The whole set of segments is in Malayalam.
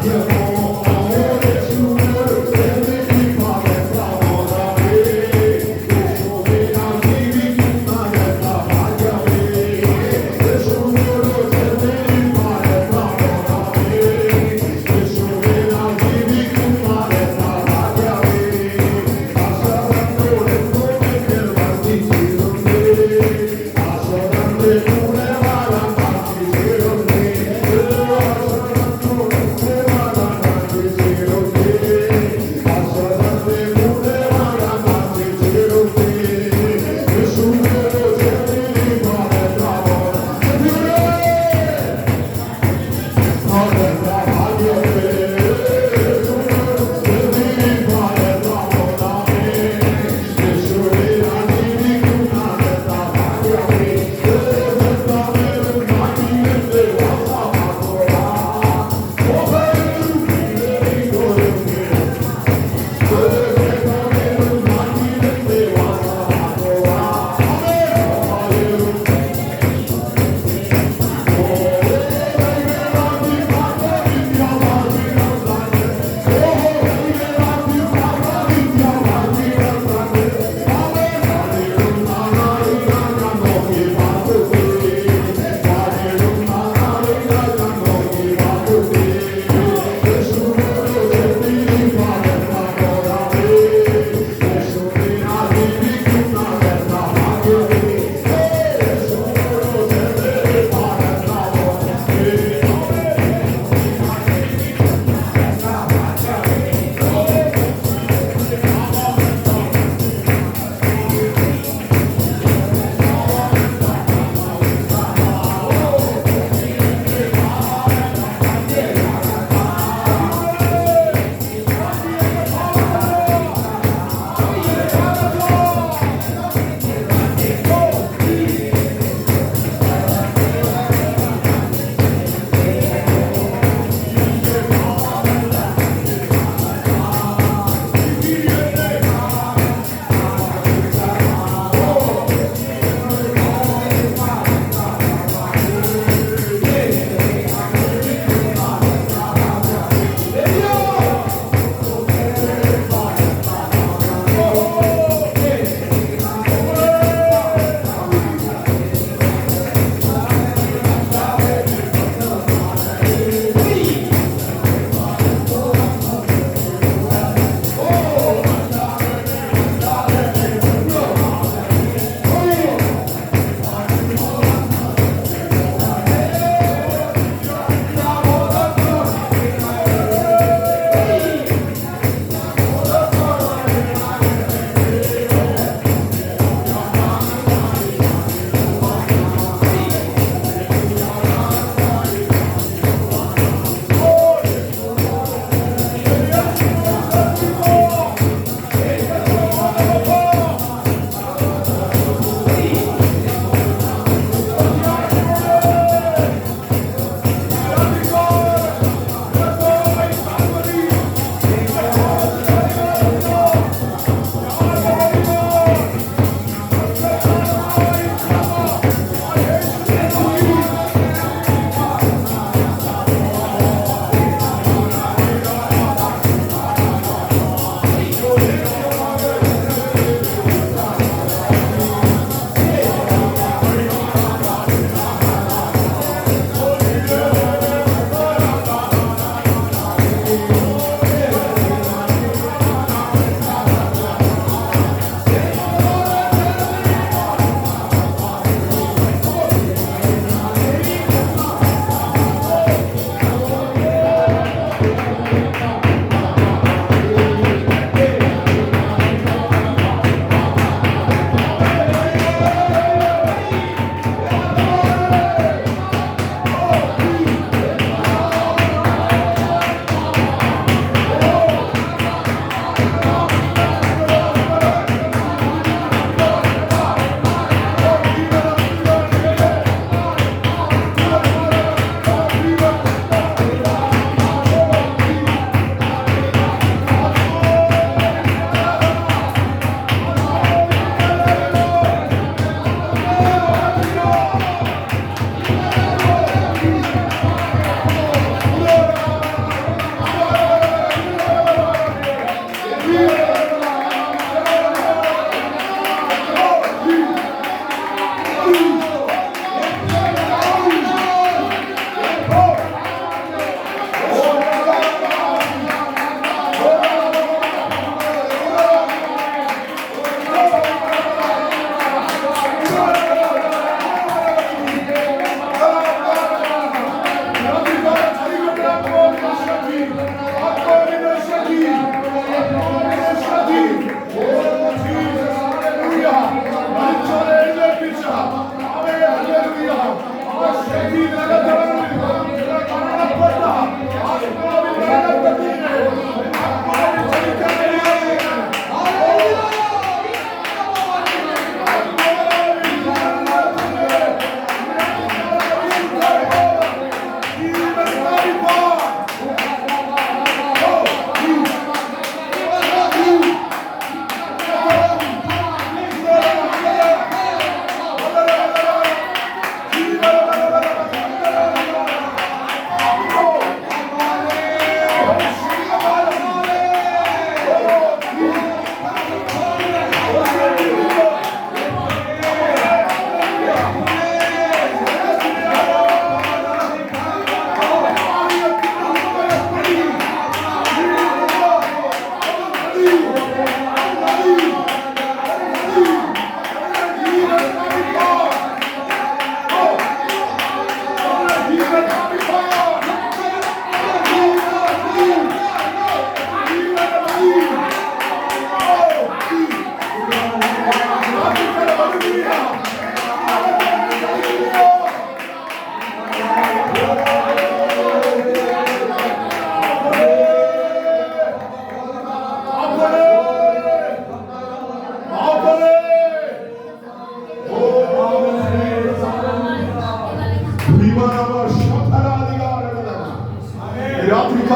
Thank you.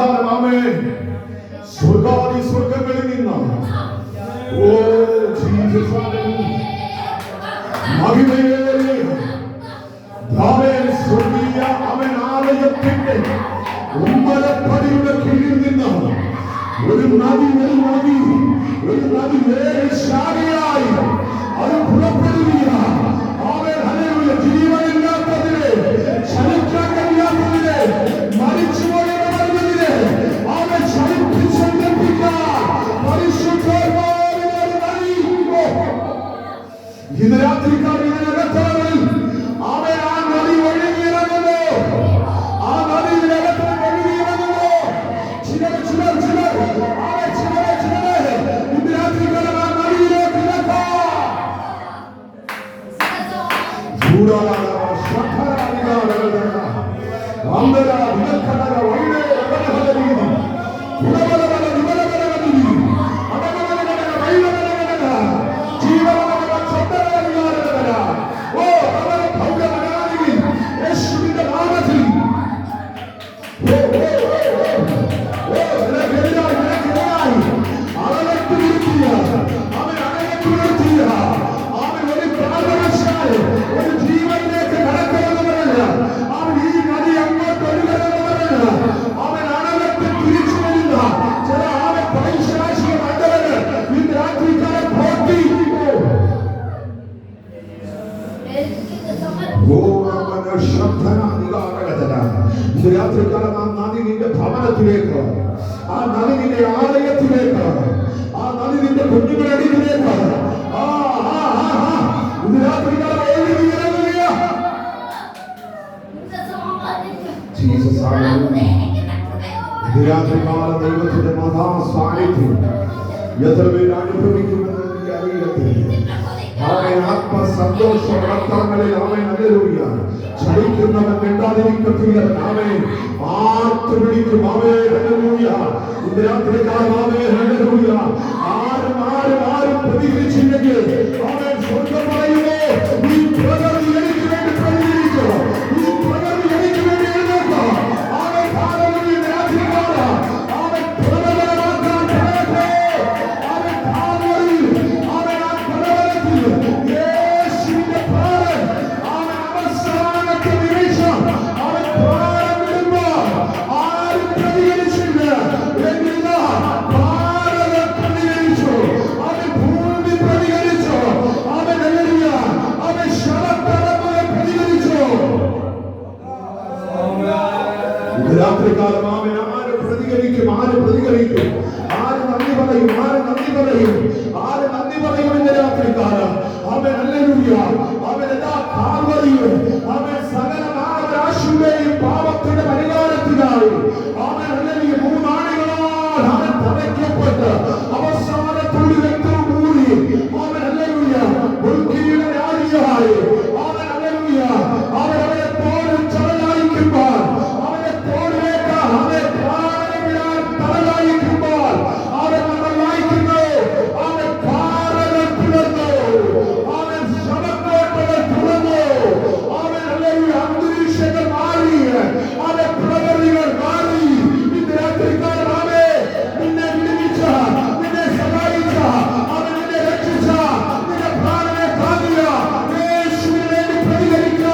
രാത്രികാലമാമേ സ്വർഗാദി സ്വർഗങ്ങളിൽ നിന്നാണ് ഓ ജീസസ് മഹിമയേറിയ അവൻ സ്വർഗീയ അവൻ ആലയത്തിന്റെ ഉമ്മരപ്പടിയുടെ കീഴിൽ നിന്നാണ് ഒരു നദി ശാഖയായി അത് പുറപ്പെടുകയാണ്. അവൻ ഹല്ലേലൂയ ജീവനില്ലാത്തതിനെ ചലിക്കാൻ കഴിയാത്തതിനെ മരിച്ചുപോയവരെ അവൻ ചലിപ്പിച്ചെത്തിക്കാൻ പരിശുദ്ധാത്മാവിനെ നദി ഇത് രാത്രിക്കാർ ഇതിനകത്തവരിൽ അവൻ ആ നദി ഒഴുകിയിറങ്ങുന്നു. ആ നദിയിനകത്ത് ഒഴുകിയിറങ്ങുന്നു. ചിലർ ഇത് രാത്രിക്കാലം ആ നദിയിലേക്ക് രാത്രികാലം ആ നദി നിന്റെ ഭവനത്തിലേക്ക്, ആ നദി നിന്റെ ആലയത്തിലേക്ക്, ആ നദി നിന്റെ കുഞ്ഞുങ്ങളുടെ അടിയിലേക്ക് ഇത് രാത്രികാലം ഇത് രാത്രികാലം ദൈവത്തിന്റെ മഹാ സാന്നിധ്യം എത്ര പേര് അനുഭവിക്കുമെന്ന് എനിക്ക് അറിയത്തില്ല. അവൻ ആത്മസന്തോഷ വർത്തങ്ങളിൽ അവൻ ഹല്ലേലൂയ ചലിക്കുന്നവൻ മിണ്ടാതിരിക്കത്തില്ല. അവൻ ആർത്തു വിളിക്കും. അവൻ ഹല്ലേലൂയ ഇന്ന് രാത്രികാലം അവൻ ഹല്ലേലൂയ ആരും പ്രതികരിച്ചില്ലെങ്കിൽ അവൻ സ്വർഗ്ഗം പറയുമോ ഈ പ്രകൃതി എനിക്ക് വേണ്ടി പ്രതികരിക്കോ, ഈ പ്രകൃതി എനിക്ക് വേണ്ടി എഴുന്നേൽക്കോ. അവൻ ഹല്ലേലൂയ രാത്രികാലം അവൻ പ്രബലമാക്കാൻ പറയട്ടെ. അവൻ അവൻ ആ പ്രബലത്തിൽ യേശുവിന്റെ പ്രാണൻ അവൻ അവസാനത്തെ നിമിഷം അവൻ പ്രാണൻ വിടുമ്പോൾ ആരും പ്രതികരിച്ചില്ല. എന്നില്ല ഭാരതം പ്രതികരിച്ചു, അവൻ ഭൂമി പ്രതികരിച്ചു, അവൻ ഹല്ലേലൂയ അവൻ ശവത്തലമുറ പ്രതികരിച്ചു. രാത്രികാലം അവൻ ആര് പ്രതികരിക്കും? ആര് നന്ദി പറയും എന്ന രാത്രികാലം അവൻ ഹല്ലേലൂയ അവൻ യഥാ കാൽവരിയിൽ അവൻ സകല മാനവരാശിയുടെയും പാപത്തിന്റെ പരിഹാരത്തിനായി അവൻ ഹല്ലേലൂയ മൂന്നാണികളാൽ അവൻ തറയ്ക്കപ്പെട്ട് അവസാന തുള്ളി രക്തം മൂടി അവൻ ഹല്ലേലൂയ മുൾക്കിരീട രാജിയായി അവൻ ഹല്ലേലൂയ അവനെ തോളിൽ ചടലായിക്കുമ്പോൾ അവനെ തോളിലേക്ക് അവനെ പ്രാണനിടാൻ തലയായിക്കുമ്പോൾ അവൻ നമ്മൾ വായിക്കുന്നു. അവൻ പാറകൾ പിളർന്നു, അവൻ ശവക്കോട്ടകൾ തുറന്നു, അവൻ ഹല്ലേലൂയ അന്തരീക്ഷങ്ങൾ മാറി, അവൻ പ്രകൃതികൾ മാറി. ഇന്ന് രാത്രികാലം അവൻ നിന്നെ വിടുവിച്ച, നിന്നെ സഹായിച്ച, അവൻ നിന്നെ രക്ഷിച്ച, നിന്റെ പ്രാണനെ താങ്ങിയ യേശുവിന് വേണ്ടി പ്രതികരിക്കുക.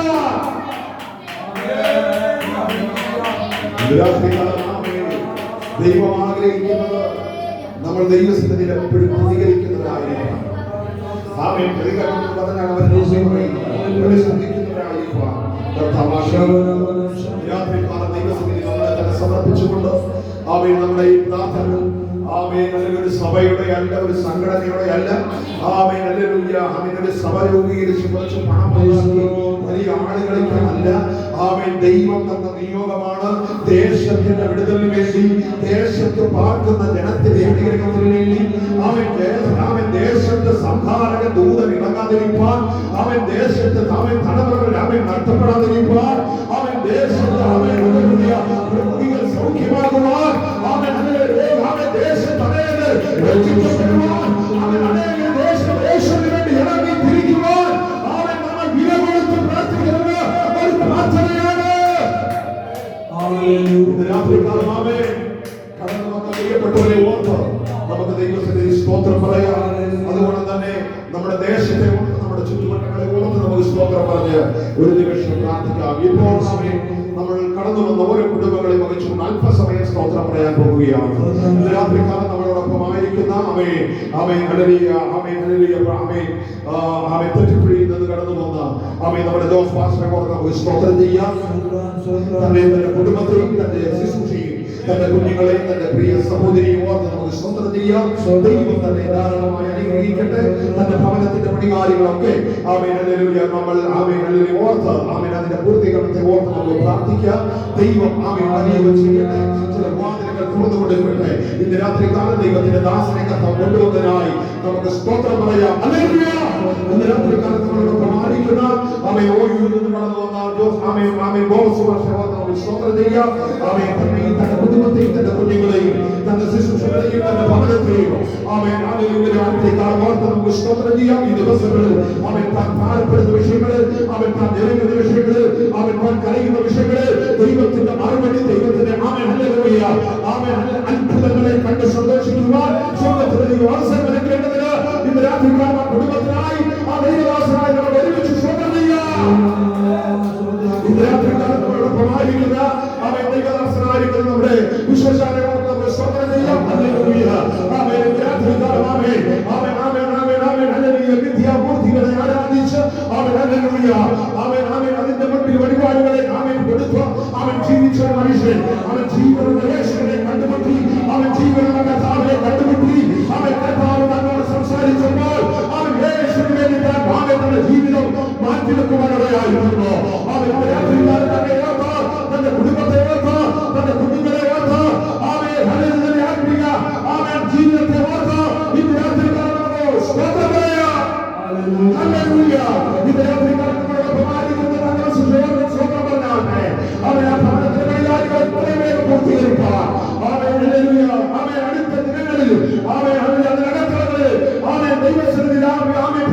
ദൈവം ആഗ്രഹിക്കുന്നത് നമ്മൾ ദൈവസന്നിധിയിൽ എപ്പോഴും പ്രതികരിക്കുന്നവരായിരിക്കണം. ആമേൻ. പ്രതികരണം പറഞ്ഞാൽ അവൻ ശ്രദ്ധിക്കുന്നവരായിരിക്കുക. രാത്രികാലം ദൈവസന്നിധി നമ്മളെ തന്നെ സമർപ്പിച്ചുകൊണ്ട് ആമേൻ നമ്മുടെ ഈ പ്രാർത്ഥന ആമേൻ ഒരു സഭയുടെ അല്ല, ഒരു സംഘടനയുടെ അല്ല. ആമേൻ ഹല്ലേലൂയ ആമേൻ ഒരു സഭ രൂപീകരിച്ച് കുറച്ച് പണം വലിയ ആളുകൾക്കല്ല. ആമേൻ ദൈവം തന്ന നിയോഗമാണ് ദേശത്തിന്റെ വിടുതലിന് വേണ്ടി, ദേശത്ത് പാർക്കുന്ന ജനത്തിന്റെ അനുഗ്രഹത്തിന് വേണ്ടി. അവൻ ദേശത്ത് സംഹാരക ദൂതൻ ഇറങ്ങാതിരിക്കാൻ, അവൻ ദേശത്ത് അവൻ തലമുറകൾ അവൻ നഷ്ടപ്പെടാതിരിക്കാൻ, അവൻ ദേശത്ത് അവൻ രോഗികൾ സൗഖ്യമാകുവാൻ, അവൻ ദേശത്ത് അനേകർ രക്ഷിക്കപ്പെടുവാൻ, അവൻ അനേകർ ദേശത്തിന് വേണ്ടി ഇറങ്ങി തിരിക്കുവാൻ അവൻ നമ്മൾ വില കൊടുത്ത് പ്രാർത്ഥിക്കുന്നത് ഒരു പ്രാർത്ഥനയാണ്. രാത്രികാലം സ്തോത്രം പറയാം. അതുകൊണ്ട് തന്നെ നമ്മുടെ ദേശത്തെ ഓർത്ത്, നമ്മുടെ ചുറ്റുവട്ടങ്ങളെ ഓർത്ത് നമുക്ക് സ്തോത്രം പറഞ്ഞ് ഒരു നിമിഷം പ്രാർത്ഥിക്കാം. ഇപ്പോൾ നമ്മൾ കടന്നു വന്ന ഓരോ കുടുംബങ്ങളെ വഹിച്ചുകൊണ്ട് അല്പസമയം സ്തോത്രം പറയാൻ പോവുകയാണ്. ഇന്ന് രാത്രികാലം നമ്മളോടൊപ്പം ആയിരിക്കുന്ന തെറ്റിപ്പിടിയിൽ നിന്ന് കടന്നു വന്ന നമ്മുടെ ജോസ് പാസ്റ്ററെ ഓർത്ത് നമുക്ക് സ്തോത്രം ചെയ്യാം. തന്റെ കുടുംബത്തെയും തന്റെ ശുശ്രൂഷയും തന്റെ കുഞ്ഞുങ്ങളെയും തന്റെ പ്രിയ സഹോദരിയും ഓർത്ത് നമുക്ക് സ്തോത്രം ചെയ്യാം. ദൈവം തന്നെ ധാരാളമായി അനുഗ്രഹിക്കട്ടെ. തന്റെ ഭവനത്തിന്റെ പണികാര്യങ്ങളൊക്കെ നമ്മൾ ഓർത്ത് അതിന്റെ പൂർത്തീകരണത്തെ ഓർത്ത് നമുക്ക് പ്രാർത്ഥിക്കാം. ദൈവം വലിയ ചെയ്യട്ടെ. ചില വാതിലുകൾ തുറന്നു കൊടുക്കട്ടെ. ഇന്ന് രാത്രികാലം ദൈവത്തിന്റെ ദാസനെ കൊണ്ടുവന്നതിനായി നമുക്ക് സ്തോത്രം പറയാം. ഇന്ന് രാത്രികാലം നമ്മളോടൊപ്പം ആയിരിക്കുന്ന ഓയൂരിൽ നിന്ന് കടന്നു വന്ന സ്തോത്രം ചെയ്യാം. തന്റെ കുടുംബത്തെയും തന്റെ കുഞ്ഞുങ്ങളെയും തന്റെ ശുശ്രൂഷകളെയും തന്റെ ഭവനത്തെയും നമുക്ക് സ്തോത്രം ചെയ്യാം. ഈ ദിവസങ്ങളിൽ താൻ ഭാരപ്പെടുന്ന വിഷയങ്ങളിൽ താൻ നിറയുന്ന വിഷയങ്ങളിൽ താൻ കരയുന്ന വിഷയങ്ങളിൽ ദൈവത്തിന്റെ മറുപടി, ദൈവത്തിന്റെ അത്ഭുതങ്ങളെ കണ്ട് സന്തോഷിക്കുവാൻ സ്വർഗ്ഗത്തിലെ അവസരം ഒരുക്കേണ്ടതിന് ഇന്ന് രാത്രികാലം കുടുംബത്തിനായി ദൈവദാസനായി നമ്മൾ ഒരുമിച്ച് സ്തോത്രം ചെയ്യാം. ഇന്ന് രാത്രികാലം നമ്മളോടൊപ്പമായിരിക്കുന്ന ദൈവദാസനായിരിക്കുന്ന നമ്മുടെ വിശ്വശാലെ നമ്മൾ സ്തോത്രം ചെയ്യാം. വിദ്യാമൂർത്തികളെ ആരാധിച്ച് അതിന്റെ മുൻപിൽ വഴിപാടുകളെ കൊടുത്തു. അവൻ ജീവിച്ച മനുഷ്യൻ, അവൻ ജീവനുള്ള യേശുവിനെ കണ്ടുമുട്ടി, അവൻ ജീവനുള്ള കർത്താവിനെ കണ്ടുമുട്ടി. അവൻ കർത്താവ് തന്നോട് സംസാരിച്ചപ്പോൾ അവൻ യേശുവിന് വേണ്ടി തന്റെ ജീവിതം മാറ്റിവെക്കുവാനിടയായിരുന്നു. അവൻ തന്റെ കുടുംബത്തെ ഓർത്ത്, തന്റെ കുഞ്ഞുങ്ങളെ ഓർത്ത്, അവൻ ജീവിതത്തെ ഓർത്ത് ഇന്ന് രാത്രികാലം സ്തോത്രം പറയാം. ഇന്ന് രാത്രികാലം അവൻ ആ ഭവനത്തിലെ പണികാര്യങ്ങളെ വേഗം പൂർത്തീകരിക്കാൻ അടുത്ത ദിനങ്ങളിൽ അതിനകത്തളങ്ങളിൽ ദൈവസന്നിധിയിൽ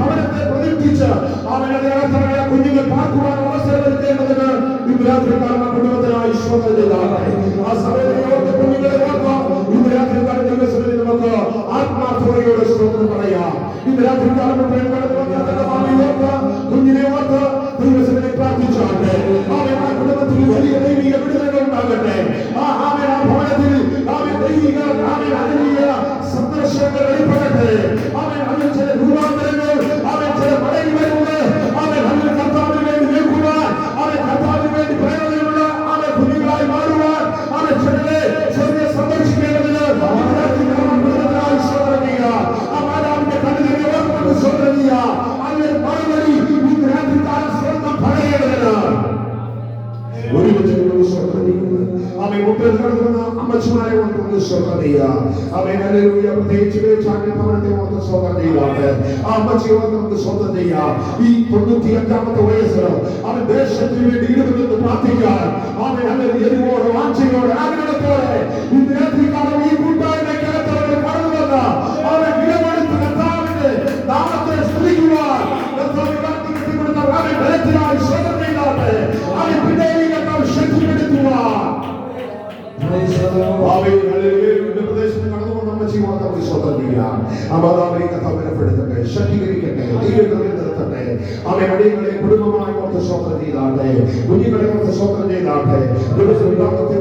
ഭവനത്തെ പ്രതിഷ്ഠിച്ച് അതിനകത്തളങ്ങളെ കുഞ്ഞുങ്ങൾ പാർക്കുവാൻ അവസരം വരുത്തേണ്ടതിന് ഇന്ന് രാത്രികാലം കുടുംബത്തിനായി സ്തോത്രം ചെയ്താണ്. ആ സഹോദരിയോട് കുഞ്ഞുങ്ങളെ ഓർക്കാം. ഇന്ന് രാത്രികാലം ദൈവസന്നിധിയിൽ നമുക്ക് ആത്മാർത്ഥതയോടെ സ്തോത്രം പറയാം. ഇന്ന് രാത്രികാലം കുഞ്ഞിനെ ഓർത്ത് ദൈവസന്നിധിയിൽ പ്രാർത്ഥിച്ചാട്ടെ. കുടുംബത്തിൽ വലിയ ദൈവിക വിടുതലുകൾ ഉണ്ടാകട്ടെ. ആ ഭവനത്തിൽ ദൈവിക സന്ദർശനങ്ങൾ വെളിപ്പെടട്ടെ. അതിൽ ചില രൂപാന്തരങ്ങൾ, ചില മടങ്ങിവരവുകൾ, കർത്താവിന് വേണ്ടി നിൽക്കുവാൻ, കർത്താവിന് വേണ്ടി പ്രയോജനമുള്ള കുഞ്ഞുങ്ങളായി മാറുവാൻ ചിലരെ ചെറിയ സന്ദർശിക്കേണ്ടതിന് കുടുംബത്തിനായി സ്തോത്രം ചെയ്യുക. ആ മാതാവിന്റെ കണ്ണിനെ ഓർമ്മ സ്തോത്രം ചെയ്യുക. അതിന് മറുപടി ഇന്ന് രാത്രികാലം സ്വർഗ്ഗം പഴയേണ്ടതിന് ഒരുമിച്ച് അമ്മച്ചിമാരെ ഓർത്ത് സ്തോത്രം ചെയ്യാം. പ്രത്യേകിച്ച് ഭവനത്തെ ഓർത്ത് സ്തോത്രം ചെയ്യാതെ ആ അമ്മച്ചിയെ ഓർത്ത് നമുക്ക് സ്തോത്രം ചെയ്യാം. ഈ 95-ാമത്തെ വയസ്സിൽ അവൻ ദേശത്തിന് വേണ്ടി ഇടപെടുന്ന പ്രാർത്ഥിക്കാൻ എരിവോടെ, വാഞ്ചയോടെ, ആഗ്രഹത്തോടെ ഇന്ന് രാത്രികാലം ഈ കൂട്ടായ്മയ്ക്കകത്ത് കടന്നു വന്ന അവൻ വിലമെടുത്ത് കർത്താവിന്റെ നാമത്തെ സ്തുതിക്കുവാൻ ബലത്തിനായി സ്തോത്രം ചെയ്താട്ടെ. അവൻ പിന്നെയും കർത്താവ് ശക്തിപ്പെടുത്തുവാൻ പ്രദേശത്ത് കടന്നുകൊണ്ട് അമ്മച്ചി മാത്രം സ്തോത്രം ചെയ്യാം. അമാതാവിനെ കർത്താവ് ബലപ്പെടുത്തട്ടെ, ശക്തീകരിക്കട്ടെ, ദൈവത്തിൽ നിർത്തട്ടെ. അവൻ അടിയങ്ങളെ കുടുംബമായി ഓർത്ത് സ്തോത്രം ചെയ്താട്ടെ. കുഞ്ഞുങ്ങളെ ഓർത്ത് സ്തോത്രം ചെയ്താട്ടെ. ദിവസത്തെ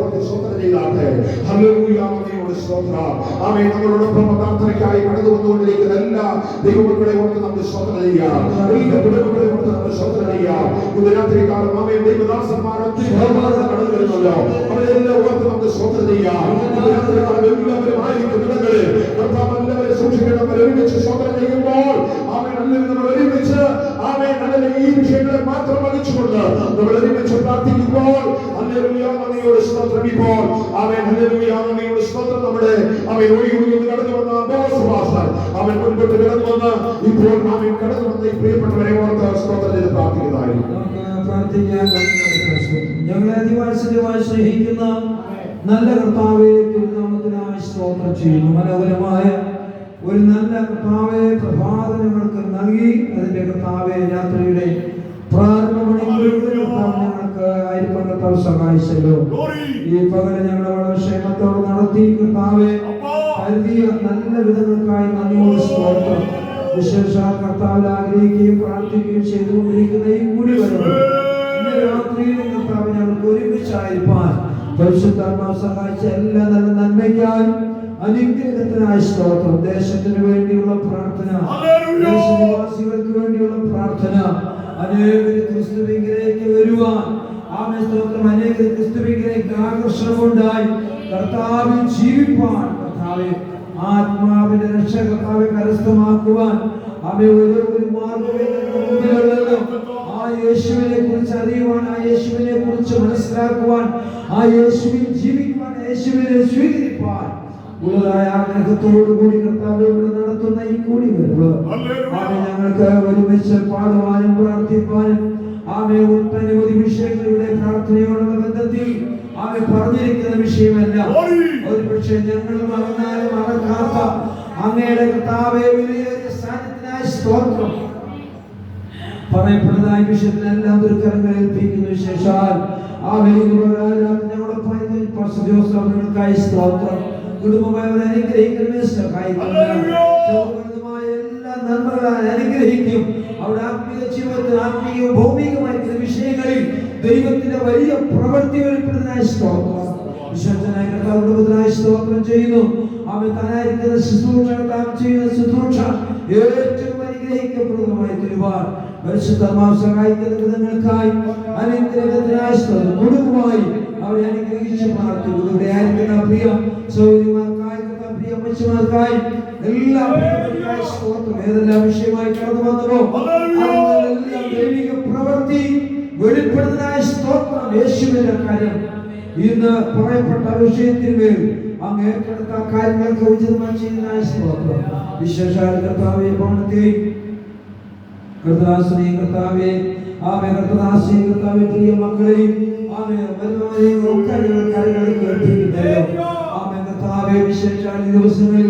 ഓർത്ത് സ്തോത്രം ചെയ്താട്ടെ. ഹല്ലേലൂയ. അങ്ങയോട് സ്തോത്രം. അവൻ നമ്മളോടൊപ്പം പ്രാർത്ഥനയ്ക്കായി കടന്നു വന്നുകൊണ്ടിരിക്കുന്ന എല്ലാ ദൈവമക്കളെ ഓർത്ത് നമുക്ക് സ്തോത്രം ചെയ്യാം. എല്ലാ കുടുംബങ്ങളെ ഓർത്ത് നമുക്ക് സ്തോത്രം ചെയ്യാം. ഇന്ന് രാത്രികാലം അവൻ ദൈവദാസന്മാർ ഒത്തിരി കടന്നു വരുന്നല്ലോ. അവരെല്ലാം ഓർത്ത് നമുക്ക് സ്തോത്രം ചെയ്യാം. ഇന്ന് രാത്രികാലം എല്ലാവരും ആയിരിക്കുന്നവരെ കർത്താവ് എല്ലാവരെ സൂക്ഷിക്കണം. ഒരുമിച്ച് സ്തോത്രം ചെയ്യുമ്പോൾ അവൻ നമ്മൾ ഒരുമിച്ച് ഈ വിഷയങ്ങളെ മാത്രം വഹിച്ചുകൊണ്ട് നമ്മൾ ഒരുമിച്ച് പ്രാർത്ഥിക്കുമ്പോൾ അങ്ങയോട് സ്തോത്രം. ഇപ്പോൾ അങ്ങയോട് സ്തോത്രം. നമ്മുടെ ഒഴിവുകൾ കടന്നു വന്ന അവൻ മുൻപോട്ട് കടന്നു വന്ന് ഇപ്പോൾ കടന്നു വന്ന ഈ പ്രിയപ്പെട്ടവരെ ഓർത്ത് സ്തോത്രം ചെയ്ത് പ്രാർത്ഥിക്കുന്നതായിരിക്കും. ഞങ്ങളെ അതിവാത്സല്യമായി സ്നേഹിക്കുന്ന നല്ല കർത്താവേ, തിരുനാമത്തിനായി സ്തോത്രം ചെയ്യുന്നു. മനോഹരമായ ഒരു നല്ല കർത്താവെ പ്രഭാതം ഞങ്ങൾക്ക് നൽകി. അതിന്റെ കർത്താവെ രാത്രിയുടെ പ്രാരംഭ മണിക്കൂറുകളിൽ ഞങ്ങൾക്ക് ആയിരിക്കാൻ സഹായിച്ചല്ലോ. ഈ പകല് ഞങ്ങളെ വളരെ ക്ഷേമത്തോടെ നടത്തി കർത്താവെ കരുതിയ നല്ല വിധങ്ങൾക്കായി നന്ദിയോട് സ്തോത്രം. വിശേഷ കർത്താവിൽ ആഗ്രഹിക്കുകയും പ്രാർത്ഥിക്കുകയും ചെയ്തുകൊണ്ടിരിക്കുന്ന ഈ കൂടി വരവ് ഇന്ന് രാത്രിയിലും കർത്താവ് ഞങ്ങൾക്ക് ഒരുമിച്ചായിരിക്കാൻ പരിശുദ്ധാത്മാവ് സഹായിച്ച എല്ലാ നല്ല നന്മയ്ക്കായി അനുഗ്രഹത്തിനായി സ്തോത്രം. ദേശത്തിന് വേണ്ടിയുള്ള പ്രാർത്ഥന, ദേശനിവാസികൾക്ക് വേണ്ടിയുള്ള പ്രാർത്ഥന, അനേകർ ക്രിസ്തുവിലേക്ക് വരുവാൻ സ്തോത്രം, അനേകർ ക്രിസ്തുവിലേക്ക് ആകർഷണമുണ്ടായി കർത്താവിൽ ജീവിപ്പാൻ, കർത്താവെ ആത്മാവിന്റെ രക്ഷ കർത്താവെ കരസ്ഥമാക്കുവാൻ ഒരു മാർഗമേ മുമ്പിലുള്ളല്ലോ. ആ യേശുവിനെ കുറിച്ച് അറിയുവാൻ, ആ യേശുവിനെ കുറിച്ച് മനസ്സിലാക്കുവാൻ, ആ യേശുവിൽ ജീവിക്കുവാൻ, യേശുവിനെ സ്വീകരിപ്പാൻ ഉള്ളതായ ആഗ്രഹത്തോടുകൂടി കർത്താവ് ഇവിടെ നടത്തുന്ന ഈ കൂടി വരവ് ഞങ്ങൾക്ക് ഒരുമിച്ച് പാടുവാനും പ്രാർത്ഥിപ്പാനും ഒട്ടനവധി വിഷയങ്ങളുടെ പ്രാർത്ഥനയോടുള്ള ബന്ധത്തിൽ പറഞ്ഞിരിക്കുന്ന വിഷയമല്ല. ഒരുപക്ഷെ ഞങ്ങൾ മറന്നാലും മറക്കാത്ത അങ്ങയുടെ കർത്താവേ വലിയൊരു സാന്നിധ്യത്തിനായി സ്തോത്രം. പറയപ്പെടുന്നതായ വിഷയത്തിനെല്ലാം ദുർക്കരങ്ങൾ ഏൽപ്പിക്കുന്ന വിശേഷാൽ ഞങ്ങളോടൊപ്പങ്ങൾക്കായി സ്തോത്രം. കുടുംബമായി അനുഗ്രഹിക്കണമേ, സഹായിക്കുന്ന എല്ലാ നന്മകളാൽ അനുഗ്രഹിക്കും. അവിടെ ആത്മീയ ജീവിതത്തിൽ ആത്മീയ ഭൗമികമായിട്ടുള്ള വിഷയങ്ങളിൽ ദൈവത്തിന്റെ വലിയ പ്രവൃത്തി വെളിപ്പെടുന്നതിനായി സ്തോത്രം. വിശ്വസ്തനായ കർത്താവിനായി സ്തോത്രം ചെയ്യുന്നു. അവൻ താനായിരിക്കുന്ന ശുശ്രൂഷ, താൻ ചെയ്യുന്ന ശുശ്രൂഷ ഏറ്റവും അനുഗ്രഹിക്കപ്പെടുന്നതുമായി തീരുവാൻ പരിശുദ്ധാത്മാവ് സഹായിക്കുന്ന വിധങ്ങൾക്കായി അനുഗ്രഹത്തിനായി സ്തോത്രം. കുടുംബമായി അവരെ അനുഗ്രഹിച്ച് പ്രാർത്ഥിക്കുന്നു. ഇവിടെ ആയിരിക്കുന്ന പ്രിയ സൗകര്യമാർക്കായി, പ്രിയ അമ്മച്ചിമാർക്കായി എല്ലാ സ്തോത്രം. ഏതെല്ലാം വിഷയമായി കടന്നു വന്നോ എല്ലാം ദൈവിക പ്രവൃത്തി വെളിപ്പെടുന്നതിനായ സ്തോത്രം. യേശുവിന്റെ കാര്യം ഇന്ന് പറയപ്പെട്ട വിഷയത്തിന്മേൽ അങ്ങ് ഏറ്റെടുത്ത കാര്യങ്ങൾക്ക് ഉചിതമായി ചെയ്യുന്നതിനായ സ്തോത്രം. വിശേഷാൽ കർത്താവെ ഭവനത്തെയും കർത്താശ്രീ കർത്താവെ കർത്താശ്രീ കർത്താവെ പ്രിയ മക്കളെയും വിശേഷാൽ ദിവസങ്ങളിൽ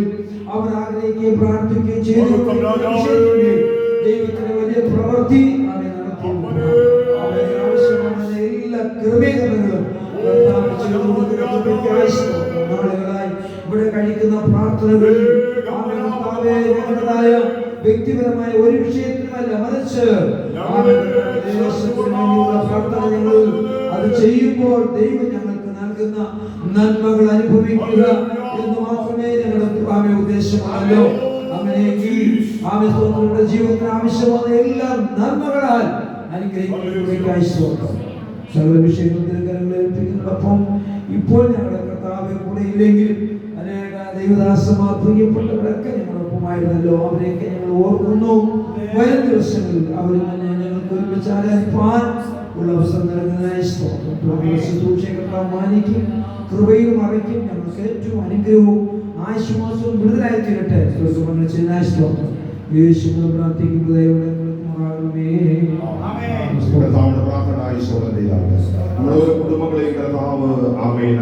അവർ ആഗ്രഹിക്കുകയും പ്രാർത്ഥിക്കുകയും ചെയ്തു ദൈവത്തിന്റെ വലിയ പ്രവൃത്തി ആവശ്യമായ എല്ലാ ക്രമീകരണങ്ങളും നാളുകളായി ഇവിടെ കഴിക്കുന്ന പ്രാർത്ഥനകളിൽ വ്യക്തിപരമായ ഒരു വിഷയത്തിനുമല്ല, മറിച്ച് പ്രാർത്ഥന ഞങ്ങൾ അത് ചെയ്യുമ്പോൾ ദൈവം ഞങ്ങൾക്ക് നൽകുന്ന നന്മകൾ അനുഭവിക്കുക എന്ന് മാത്രമേ ഞങ്ങളുടെ ഉദ്ദേശമാണല്ലോ. അങ്ങനെയെങ്കിൽ നമ്മുടെ ജീവിതത്തിന് ആവശ്യമായ എല്ലാ നന്മകളാൽ അനുഗ്രഹിക്കുന്നതിനായി സ്തോത്രം. സകല വിഷയങ്ങൾ ഏൽപ്പിക്കുന്നതോടൊപ്പം ഇപ്പോൾ ഞങ്ങളുടെ കർത്താവ് കൂടെ ഇല്ലെങ്കിൽ അനേക ദൈവദാസന്മാർ പ്രിയപ്പെട്ടവരൊക്കെ ഞങ്ങളൊപ്പമായിരുന്നല്ലോ. അവരെയൊക്കെ ഞങ്ങൾ ഓർക്കുന്നു. വരും ദിവസങ്ങളിൽ അവർ ഞങ്ങൾക്ക് ഒരുമിച്ച് ആരാധിപ്പാൻ ഉള്ള അവസരം നൽകുന്നതിനായി സ്തോത്രം. ശുശ്രൂഷകർത്താവ് മാനിക്കും, കൃപയിൽ മറയ്ക്കും. ഞങ്ങൾക്ക് ഏറ്റവും അനുഗ്രഹവും ആശ്വാസവും വിടുതലായി തീരട്ടെ. ചെയ്യുന്നതിനായി സ്തോത്രം. യേശുവിനെ പ്രാർത്ഥിക്കുന്നത് നമ്മുടെ ഓരോ കുടുംബങ്ങളെയും കർത്താവ് ആമേൻ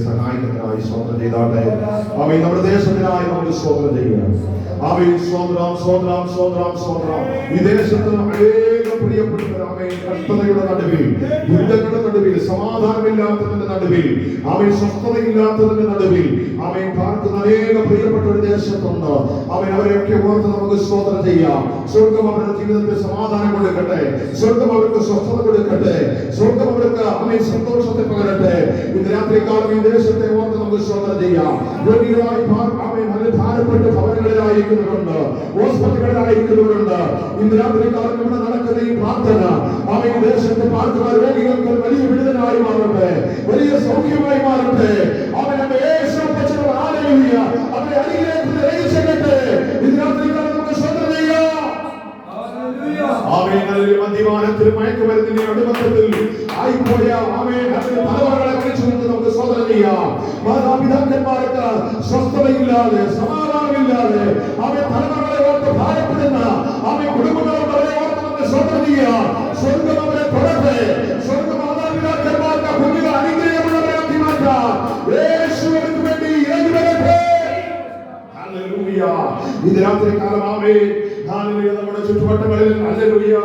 സഹായിക്കുന്നതിനായി സ്തോത്രം ചെയ്താട്ടെ. ആമേൻ നമ്മുടെ ദേശത്തിനായി നമുക്ക് സ്തോത്രം ചെയ്യുക. ആമേൻ സ്തോത്രം സ്തോത്രം സ്തോത്രം സ്തോത്രം. ഈ ദേശത്ത് അനേക പ്രിയപ്പെട്ടവർ ആമേൻ കഷ്ടതയുടെ നടുവിൽ, ദുരിതങ്ങളുടെ നടുവിൽ, സമാധാനമില്ലാത്തതിന്റെ നടുവിൽ, ആമേൻ സ്വസ്ഥതയില്ലാത്തതിന്റെ നടുവിൽ ആമേൻ പാർക്കുന്ന അനേക പ്രിയപ്പെട്ട ഒരു ദേശത്തുണ്ട്. ആമേൻ അവരെയൊക്കെ ഓർത്ത് നമുക്ക് സ്തോത്രം ചെയ്യാം. സ്വർഗം അവരുടെ ജീവിതത്തിൽ സമാധാനം കൊടുക്കട്ടെ, സ്വർഗം അവർക്ക് സ്വസ്ഥത കൊടുക്കട്ടെ, സ്വർഗം അവർക്ക് ആമേൻ സന്തോഷത്തെ പകരട്ടെ. ഇന്ന് രാത്രികാലം ഈ ദേശത്തെ ഓർത്ത് നമുക്ക് സ്തോത്രം ചെയ്യാം. രോഗികളായി ആമേൻ നല്ല ഭാരപ്പെട്ട് ഭവനങ്ങളിലായിരിക്കുന്നവരുണ്ട്, ഹോസ്പിറ്റലുകളിലായിരിക്കുന്നവരുണ്ട്. ഇന്ന് രാത്രികാലം ഇവിടെ നടക്കുന്ന ഈ പ്രാർത്ഥന ആമേൻ ദേശത്ത് പാർക്കുന്ന രോഗികൾക്ക് വലിയ വിടുതലായി മാറട്ടെ, വലിയ സൗഖ്യമായി മാറട്ടെ. അവൻ അവരെ അനുഗ്രഹിക്കട്ടെ. ഇന്ന് രാത്രികാലം നമുക്ക് സ്തോത്രം ചെയ്യാം. മദ്യപാനത്തിലും മയക്കുമരുന്നിന്റെ അടിമത്തത്തിൽ ആയിപ്പോയ തലമുറകളെ വിളിച്ചുകൊണ്ട് നമുക്ക് സ്തോത്രം ചെയ്യാം. മാതാപിതാക്കന്മാർക്ക് സ്വസ്ഥതയില്ലാതെ, സമാധാനമില്ലാതെ തലമുറകളെ ഓർത്ത് ഭാരപ്പെടുന്ന കുടുംബങ്ങളെ ഓർത്ത് നമുക്ക് സ്തോത്രം ചെയ്യാം. സ്വർഗം അവരെ തൊടട്ടെ, സ്വർഗം മാതാപിതാക്കന്മാർക്ക് കുഞ്ഞുങ്ങൾ അനുഗ്രഹമുള്ളവരാക്കി മാറ്റാം. യേശുവിന് വേണ്ടി ഇറങ്ങി വരട്ടെ. ഹല്ലേലൂയ. ഇത് രാത്രികാലം ആമേൻ ഹല്ലേലൂയ നമ്മുടെ ചുറ്റുവട്ടങ്ങളിൽ ഹല്ലേലൂയ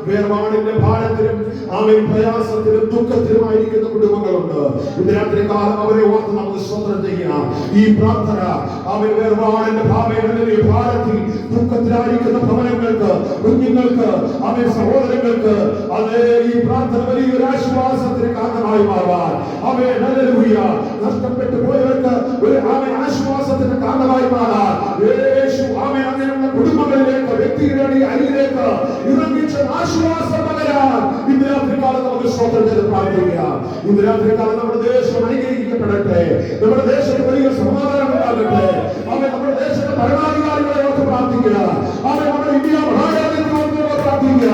വേർപാടിന്റെ ഭാരത്തിലും ആമേൻ പ്രയാസത്തിലും ദുഃഖത്തിലുമായിരിക്കുന്ന കുടുംബങ്ങളുണ്ട്. ഇന്ന് രാത്രി കാലം അവരെ ഓർത്ത് നമുക്ക് സ്തോത്രം ചെയ്യാം. ഈ പ്രാർത്ഥന ആമേൻ വേർപാടിന്റെ ഭാരത്തിൽ ദുഃഖത്തിലായിരിക്കുന്ന ഭവനങ്ങൾക്ക്, കുഞ്ഞുങ്ങൾക്ക്, ആമേൻ സഹോദരങ്ങൾക്ക് അതേ ഈ പ്രാർത്ഥന വലിയൊരു ആശ്വാസത്തിന് കാരണമായി മാറാൻ ആമേൻ ഹല്ലേലൂയ നഷ്ടപ്പെട്ടു പോയവർക്ക് ഒരു ആമേൻ ആശ്വാസത്തിന് കാരണമായി മാറാൻ യേശു ആമേൻ അങ്ങനെയുള്ള കുടുംബങ്ങളിലേക്ക് വ്യക്തികളുടെ അരികിലേക്ക് ഇറങ്ങിച്ച ആശ്വാസം പകരാൻ ഇന്ന് രാത്രികാലം നമുക്ക് സ്തോത്രം ചെയ്ത് പ്രാർത്ഥിക്കാം. ഇന്ന് രാത്രികാലം നമ്മുടെ ദേശം അനുഗ്രഹിക്കപ്പെടട്ടെ. നമ്മുടെ ദേശത്ത് വലിയ സമാധാനം ഉണ്ടാകട്ടെ. ആമേൻ നമ്മുടെ ദേശത്തെ ഭരണാധികാരികളെ ഓർത്ത് പ്രാർത്ഥിക്കുക. ആമേൻ നമ്മുടെ ഇന്ത്യ മഹാരാജ്യത്തെ ഓർത്ത് പ്രാർത്ഥിക്കുക.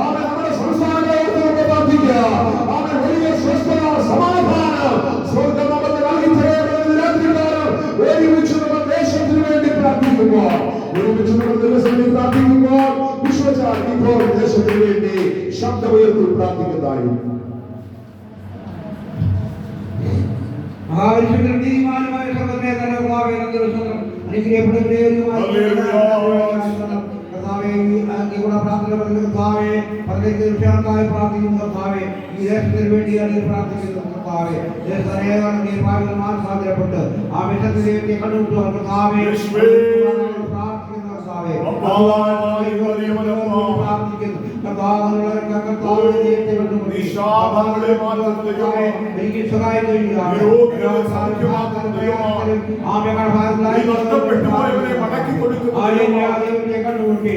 ആമേൻ നമ്മുടെ സംസ്ഥാനങ്ങളെ ഓർത്ത് പ്രാർത്ഥിക്കുക. ആമേൻ വലിയ സ്വസ്ഥത സമാധാനം സ്വർഗ്ഗം നമുക്ക് നൽകി തരേണ്ടത് രാത്രികാലം ഒരുമിച്ച് നമ്മുടെ ദേശത്തിന് വേണ്ടി പ്രാർത്ഥിക്കുമ്പോൾ ഒരുമിച്ച് നമ്മുടെ ദിവസങ്ങളിൽ പ്രാർത്ഥിക്കുമ്പോൾ വിശ്വസാൽ ഇപ്പോൾ ദേശത്തിന് വേണ്ടി ശബ്ദമുയർത്തി പ്രാർത്ഥിക്കുന്നതായി മഹാപരിശുദ്ധനും നീതിമാനുമായ സർവ്വനെ കർത്താവേ നന്ദിസ്തോത്രം. അനുഗ്രഹിക്കപ്പെട്ടവരേയുമായ കർത്താവേ ഈ ഗുണ പ്രാർത്ഥന കർത്താവേ പരദേശത്തിനായി പ്രാർത്ഥിക്കുന്നു കർത്താവേ. ഈ ദേശത്തിന് വേണ്ടിയാണ് പ്രാർത്ഥിക്കുന്നത് കർത്താവേ. ദേശത്തനേകം നീ പാപികളാൽ സാധ്യപ്പെട്ട് ആ വിഷയത്തിനെ കണ്ടുമുട്ടുക കർത്താവേ. പ്രാർത്ഥിക്കുന്നു കർത്താവേ. പ്രാർത്ഥിക്കുന്നു കർത്താവിനുള്ള കർത്താവിനെ ദൈവത്തെ കണ്ടുമുട്ടി എനിക്ക് സഹായം ചെയ്യുക. കണ്ടുമുട്ടി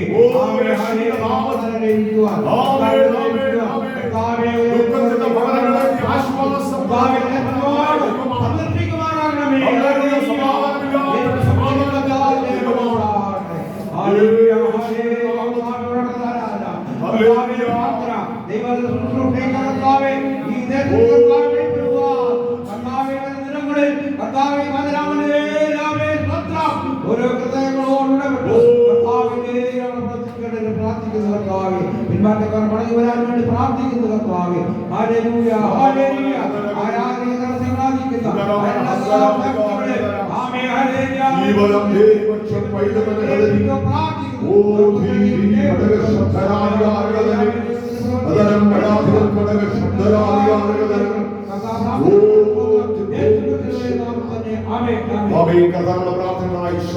പിൻമാറ്റക്കാർ മടങ്ങി വരാൻ വേണ്ടി പ്രാർത്ഥിക്കുന്നു കർത്താവേ. ഹല്ലേലൂയ ഹല്ലേലൂയ ആരാധന സംഘാദിക്കുന്ന ആമേൻ ഹല്ലേലൂയ ജീവനം ദേവപക്ഷം പൈതമനെ ഹല്ലേലൂയ ഓ ദീനി പടക ശബ്ദരാദിയാരകനെ അതരം പടാധികൾ പടക ശബ്ദരാദിയാരകനെ ഓ ആമേൻ കർത്താവിന്റെ പ്രാർത്ഥനയായി